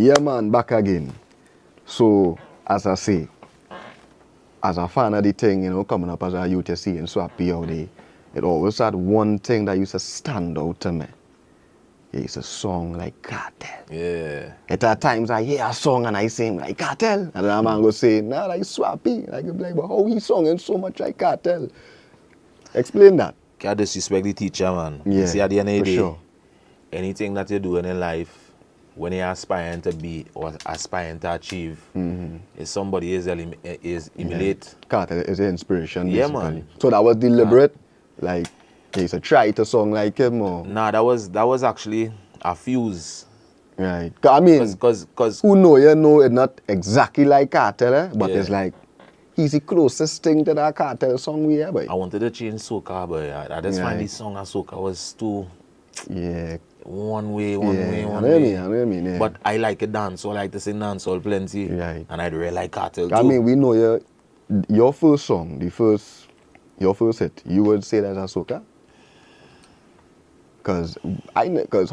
Yeah, man, back again. So, as I say, as a fan of the thing, coming up as a UTC and Swappi out there, it always had one thing that used to stand out to me. It's a song like Kartel. Yeah. At times I hear a song and I sing like Kartel. And then a man go say, nah, like Swappi. Like, but how he singing so much like Kartel? Explain that. Can't disrespect the teacher, man. Yeah, You see, at the end of the for day, sure. anything that you're doing in life, when you're aspiring to be or aspiring to achieve, if somebody is emulate. Kartel is an inspiration, Yeah, basically. man. So that was deliberate? Like, they used to try to song like him or? Nah, that was actually a fuse. Right. I mean, Cause who know, it's not exactly like Kartel, but Yeah. it's like, he's the closest thing to that Kartel song we have, boy. I wanted to change soca, but I just find this song as soca was too Yeah. one way. I know what you mean, yeah. But I like a dance, so I like to sing dancehall plenty. Right. And I really like Kartel too. I mean, we know your first song, your first hit, you would say that's a soca? Cause how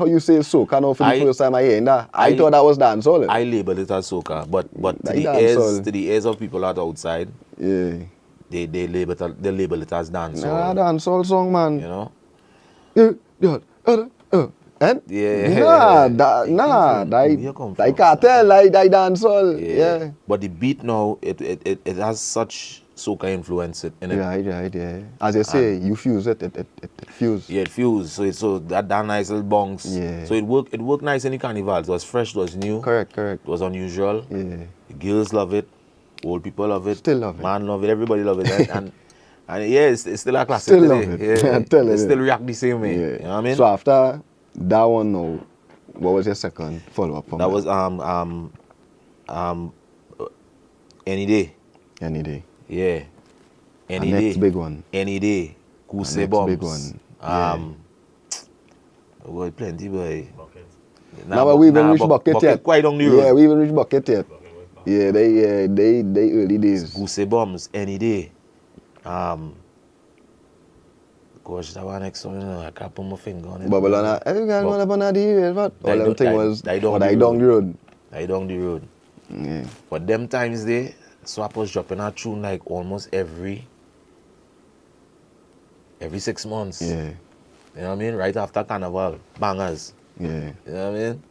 you say soca now for the first time I hear that, I thought that was dancehall. I label it as soca, but to the ears of people out outside, yeah, they label it as dancehall. Nah, dancehall song, man. You know? And Yeah. like Kartel, like dancehall. Yeah. But the beat now, it has such soca influence in it. Right, yeah. As I say, you fuse it fuse. Yeah, it fused. So that nice little bongs. Yeah. So it worked nice in the carnival. It was fresh, it was new. Correct. It was unusual. Yeah. The girls love it. Old people love it. Still love it. Man love it. Everybody love it. and yeah, it's still a classic Still today. love it. Yeah. I'm telling It you. still react the same way. Yeah. You know what I mean? So after that one now, what was your second follow-up from that was Any Day. Any Day. Yeah. Any And Day. next big one. Any Day. Klase Next bombs. big one. Yeah. Well, plenty, boy. Now but we even reach bucket yet. Quite on the road. Yeah, we even reach bucket yet. Yeah, they early days. Klase bombs. Any Day. Gosh, that one next one, I can't put my finger on it. Babylon, every guy want up on the area, but all them thing was die down down the road. Die down the road. Yeah. But them times there, Swap was dropping a tune like almost every 6 months. Yeah. You know what I mean? Right after Carnival. Bangers. Yeah. You know what I mean?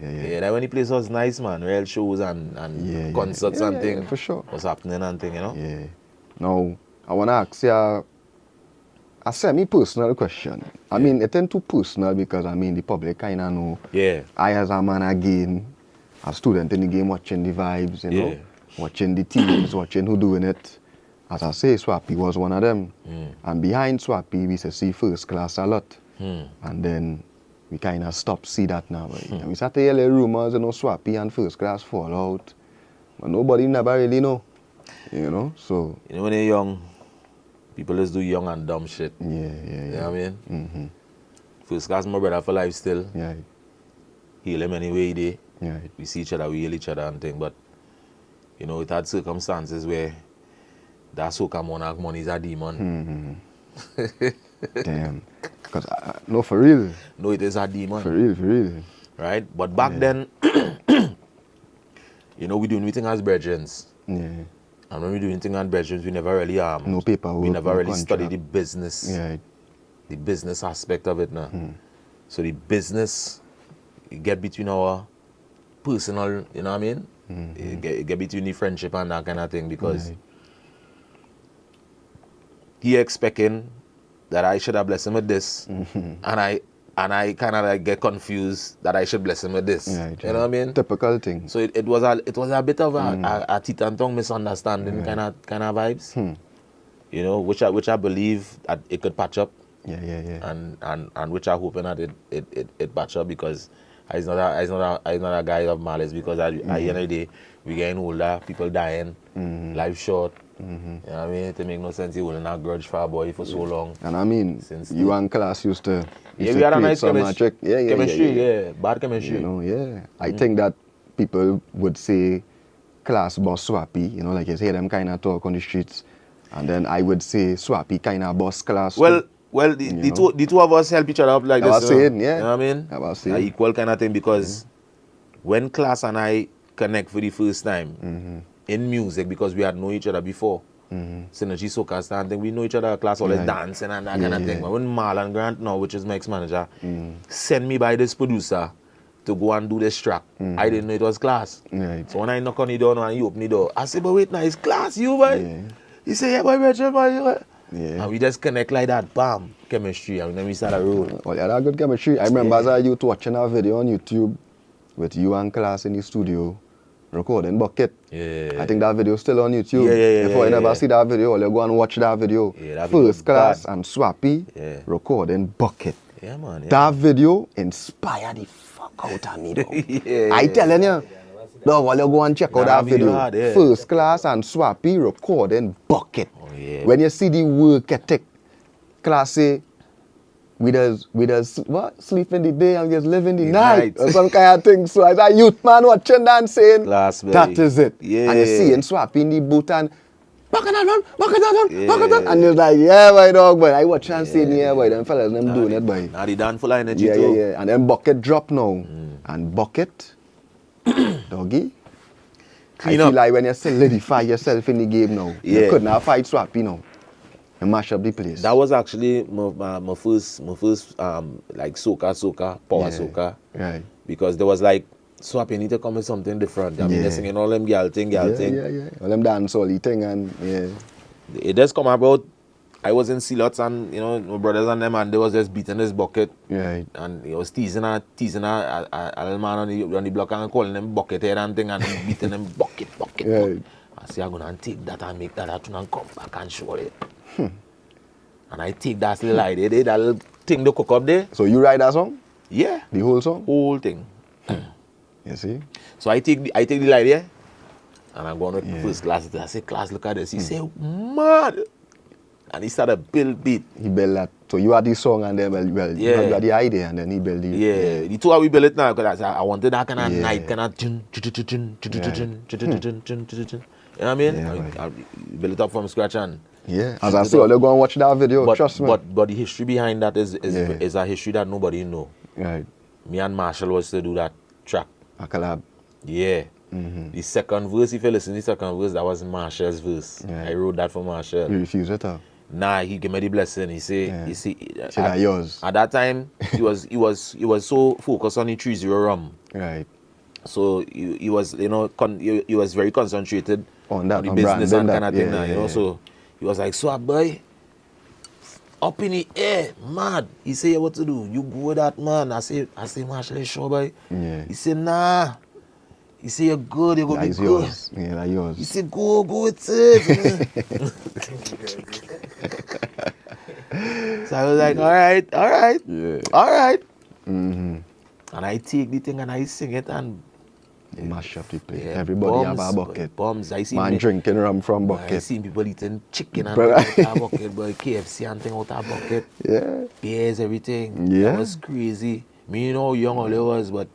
Yeah. That when the place was nice, man. Real shows and concerts and things. for sure. Was happening and thing, you know? Yeah. Now, I want to ask you a semi-personal question. I mean, it ain't too personal because, I mean, the public kind of know. Yeah. I, as a man again, a student in the game, watching the vibes, you know, watching the teams, watching who doing it. As I say, Swappi was one of them. And behind Swappi, we used to see First Class a lot. And then we kind of stopped see that now. And we started to hear the rumors, Swappi and First Class fall out. But nobody never really know, you know, so. You know when they're young, people just do young and dumb shit. Yeah. You know what I mean? Mm-hmm. First Class, my brother for life still. Yeah. Heal him anyway he did. Yeah. We see each other, we heal each other and thing. But, you know, it had circumstances where that soca monarch money is a demon. Damn. Because, no, for real. No, it is a demon. For real. Right? But back then, you know, we doing anything as brethren. Yeah. And when we do anything as brethren, we never really no paperwork. We never really contract. study the business. Yeah. The business aspect of it now. So the business get between our personal, you know what I mean? It get between the friendship and that kind of thing because he expecting that I should have blessed him with this, and I kind of like get confused that I should bless him with this. Yeah, you know what I mean? Typical thing. So it was a bit of a teeth and tongue misunderstanding kind of vibes. You know, which I believe that it could patch up. Yeah. And which I'm hoping that it patch up because I'm not a guy of malice because at the end of the day we getting older, people dying, life short. You know what I mean? It make no sense you holding a grudge for a boy for so long. And I mean, you and Klase used to we had a nice chemistry. Chemistry, bad chemistry. You know, I think that people would say Klase boss Swappi, you know, like you hear them kind of talk on the streets. And then I would say Swappi kind of boss Klase. Well, the two of us help each other up like this. Saying, You know what I mean? I was saying. An equal kind of thing because when Klase and I connect for the first time in music, because we had known each other before. Synergy Soca Star, we know each other, Klase always dancing and that kind of thing. But when Marlon Grant now, which is my ex-manager, sent me by this producer to go and do this track, I didn't know it was Klase. Right. So when I knock on the door and he open the door, I say, but wait, now it's Klase, you boy. Yeah. He say, yeah, boy, Richard, boy. Yeah. And we just connect like that, bam, chemistry, and then we start a road. Well, yeah, that good chemistry. I remember as a youth watching a video on YouTube with you and Klase in the studio recording Bucket. Yeah. I think that video is still on YouTube. Yeah, Before you never see that video, you go and watch that video. Yeah, that video First Klase and Swappi recording Bucket. Yeah, man. Yeah. That video inspired the fuck out of me, though. I telling you. Dog, all you go and check out that video. Hard, yeah. First Klase and Swappi recording Bucket. Oh, yeah. When you see the work ethic, Klase, we does what? Sleep in the day and just live in the night. Or some kind of thing. So as a youth man watching that and saying, Klase, that is it. Yeah. And you see him Swappi in the boot and back and run, back and run. And you're like, yeah, boy, dog, boy. I watch and see yeah, boy, them fellas, them doing it, boy. Now they done full of energy Yeah, too. yeah. And then Bucket drop now. And Bucket, doggy, Clean I up. feel like when you solidify yourself in the game now, Yeah. you couldn't have fight Swappi now. You mash up the place. That was actually my first like soca, power soca. Right. Because there was like, Swappi need to come with something different. I mean, they're singing all them girl thing. Yeah. All them dance all the thing and yeah. It just come about, I was in Silots and, you know, my brothers and them, and they was just beating this Bucket. Right. And he was teasing a little man on the block and calling them Bucket head and thing and beating them Bucket. Right. I say, I'm going to take that and make that tune and come back and show it. And I take that little idea there, that little thing to cook up there. So you write that song? Yeah. The whole song? Whole thing. You see? So I take the idea and I'm going to first Klase. I say, Klase, look at this. He say, mad. And he started build beat. He built that. So you had the song and then you had the idea and then he built the The two how we build it now, because I wanted that kind of night, kind of you know what I mean? I build it up from scratch and as I say, I'll go and watch that video, but, trust me. But the history behind that is a history that nobody know. Right. Me and Marshall was to do that track. A collab. Yeah. The second verse, if you listen to the second verse, that was Marshall's verse. Yeah. I wrote that for Marshall. You refuse it, huh? Nah, he gave me the blessing. He say, that yours. At that time, he was so focused on the 3-0 rum. Right. So he was, you know, he was very concentrated on that, the on business brand, and kind of thing. yeah, You know, so he was like, so boy, up in the air, mad. He say, what to do? You go with that, man. I say, Marshall, sure, boy. Yeah. He said, nah. He said, you're good, you're going to be good. Yours. Yeah, that's yours. He said, go with it. So I was like, all right. And I take the thing and I sing it and mash up the place. Everybody have a bucket. Bombs. I see man drinking rum from bucket. I see people eating chicken and out of bucket, boy, KFC and thing out of bucket. Yeah. Beers, everything. Yeah. That was crazy. Me, you know how young all I was, but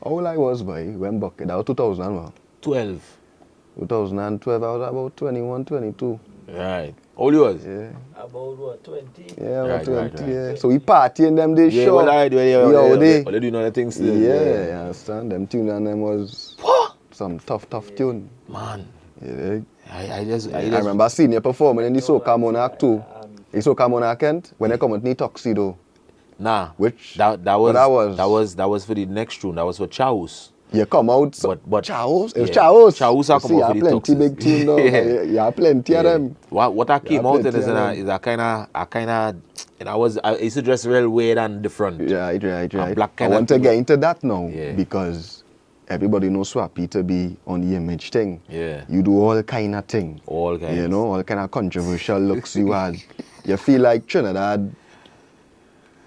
how old I was, boy, when bucket? That was 2000, 12. 2012, I was about 21, 22. Right. How old you was? Yeah. About what, 20? Yeah, about Right, 20, right. yeah. So we partying them days, Yeah, sure. well, I do. They doing other things still. Yeah, you understand? Them tune and them was some tough tune. Man. Yeah. I just I remember seeing you performing in the Soca Monarch too. The Soca Monarch Kent, when they come with the tuxedo. Nah. Which? That was for the next tune. That was for Chaos. You come out, so but Chaos? It was yeah. Chaos. Chaos are come out for the plenty tuxes. big tune now. You have plenty of them. What I came out in is plenty a kind of, and I used to dress real weird and different. Right. black I kind want to of- get into that now Yeah. because everybody knows Swappi to be on the image thing. Yeah. You do all kind of thing. All kinds. You know, all kind of controversial looks you had. You feel like Trinidad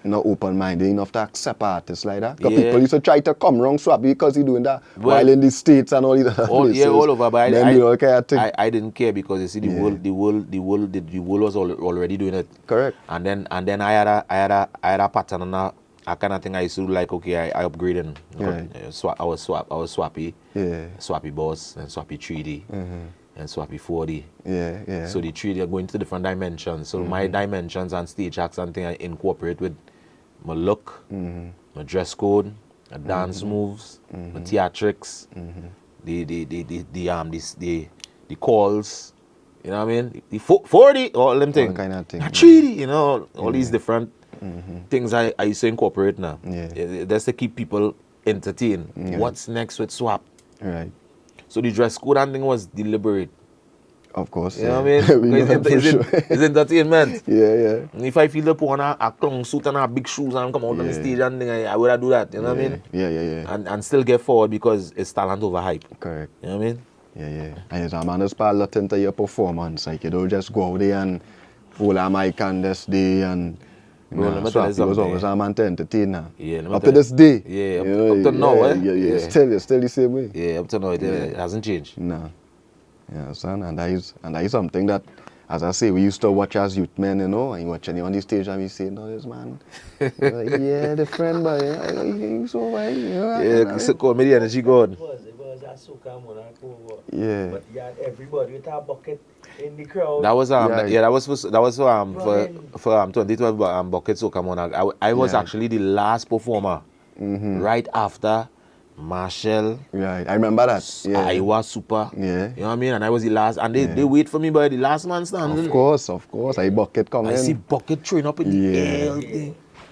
not open-minded enough to accept artists like that. Because Yeah. people used to try to come wrong Swappi because he doing that Well, while in the States and all these other places. all over. But Then do all kind of thing. I didn't care because you see the world was already doing it. Correct. And then I had a pattern and a kind of thing I used to do, like, okay, I upgraded. Right. I was Swappi. Yeah. Swappi Boss and Swappi 3D and Swappi 4D. Yeah. So the 3D are going to different dimensions. So my dimensions and stage acts and thing I incorporate with my look, my dress code, the dance moves, the theatrics, the calls, you know what I mean? The 40, all them things. kind of thing. 3D, you know, all these different things I used to incorporate now. Yeah. That's to keep people entertained. What's next with Swap? Right. So the dress code and thing was deliberate. Of course. You know what I mean? We know that for sure. It's entertainment. Yeah. If I feel the put on a clown suit and a big shoes and come out on the stage and thing, I would do that. You know what I mean? Yeah. And still get forward because it's talent over hype. Correct. You know what I mean? Yeah. And it's a man that's part lot into your performance. Like you don't just go out there and hold a mic on this day and Bro, let me tell you Swappi was something. always a man to entertain now. Yeah, let me Up tell to this day. Yeah, you know, up to now, eh? Yeah. Yeah. Still the same way. Yeah, up to now it hasn't changed. No. Yeah, son, and that is something that, as I say, we used to watch as youth men, you know, and you watch you on the stage and we say, no, this man, like, yeah, the friend, but yeah, he's so right, you know. Yeah, so call me the energy god. It was a soca monarch over. Yeah. But you had everybody with a bucket in the crowd. That was Yeah. that was for 2012 Bucket Soca Monarch. I was actually the last performer right after Marshall. Right, I remember that. Yeah. I was super. Yeah. You know what I mean? And I was the last, and they wait for me by the last man standing. Of course. I bucket coming. I see Bucket throwing up in the air.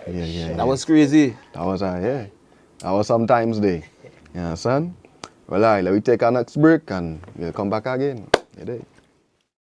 Yeah. That was crazy. That was sometimes day. Yeah, son. Well, let me take our next break and we'll come back again. You dig?